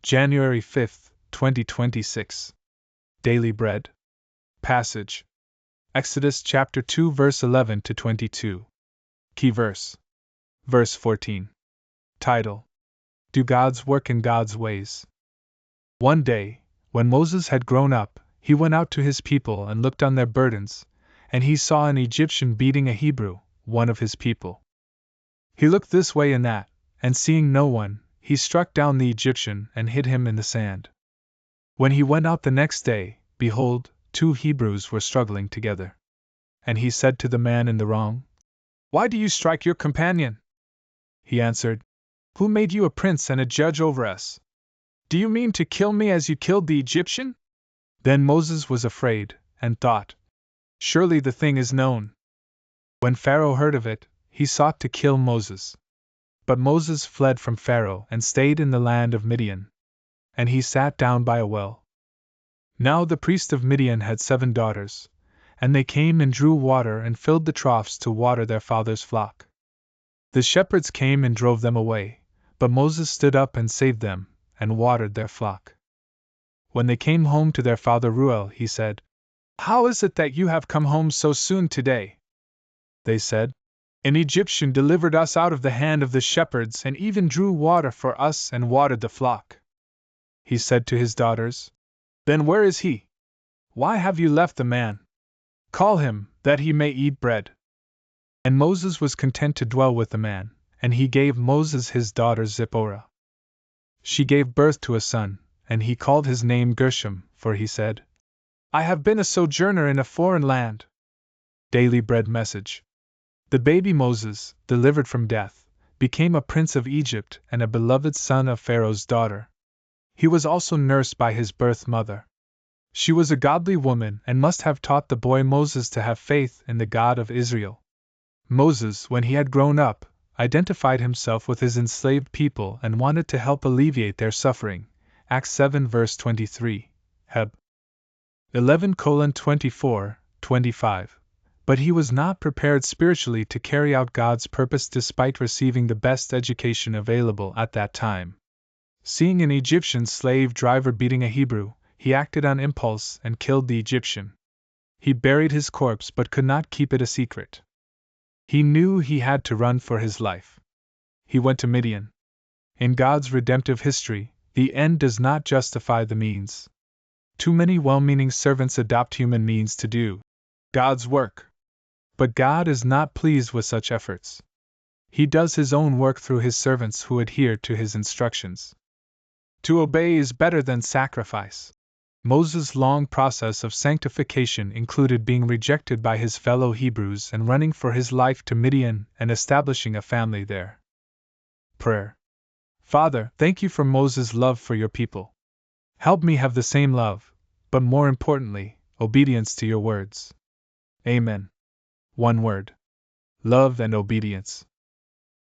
January 5, 2026. Daily Bread. Passage: Exodus chapter 2 verse 11 to 22. Key verse. Verse 14. Title: Do God's Work in God's Ways. One day, when Moses had grown up, he went out to his people and looked on their burdens, and he saw an Egyptian beating a Hebrew, one of his people. He looked this way and that, and seeing no one, he struck down the Egyptian and hid him in the sand. When he went out the next day, behold, 2 Hebrews were struggling together. And he said to the man in the wrong, "Why do you strike your companion?" He answered, "Who made you a prince and a judge over us? Do you mean to kill me as you killed the Egyptian?" Then Moses was afraid, and thought, "Surely the thing is known." When Pharaoh heard of it, he sought to kill Moses. But Moses fled from Pharaoh and stayed in the land of Midian. And he sat down by a well. Now the priest of Midian had 7 daughters, and they came and drew water and filled the troughs to water their father's flock. The shepherds came and drove them away, but Moses stood up and saved them, and watered their flock. When they came home to their father Reuel, he said, "How is it that you have come home so soon today?" They said, "An Egyptian delivered us out of the hand of the shepherds and even drew water for us and watered the flock." He said to his daughters, "Then where is he? Why have you left the man? Call him, that he may eat bread." And Moses was content to dwell with the man, and he gave Moses his daughter Zipporah. She gave birth to a son, and he called his name Gershom, for he said, "I have been a sojourner in a foreign land." Daily Bread Message. The baby Moses, delivered from death, became a prince of Egypt and a beloved son of Pharaoh's daughter. He was also nursed by his birth mother. She was a godly woman and must have taught the boy Moses to have faith in the God of Israel. Moses, when he had grown up, identified himself with his enslaved people and wanted to help alleviate their suffering. Acts 7 verse 23, Heb. 11:24-25. But he was not prepared spiritually to carry out God's purpose despite receiving the best education available at that time. Seeing an Egyptian slave driver beating a Hebrew, he acted on impulse and killed the Egyptian. He buried his corpse but could not keep it a secret. He knew he had to run for his life. He went to Midian. In God's redemptive history, the end does not justify the means. Too many well-meaning servants adopt human means to do God's work. But God is not pleased with such efforts. He does his own work through his servants who adhere to his instructions. To obey is better than sacrifice. Moses' long process of sanctification included being rejected by his fellow Hebrews and running for his life to Midian and establishing a family there. Prayer. Father, thank you for Moses' love for your people. Help me have the same love, but more importantly, obedience to your words. Amen. One word: love and obedience.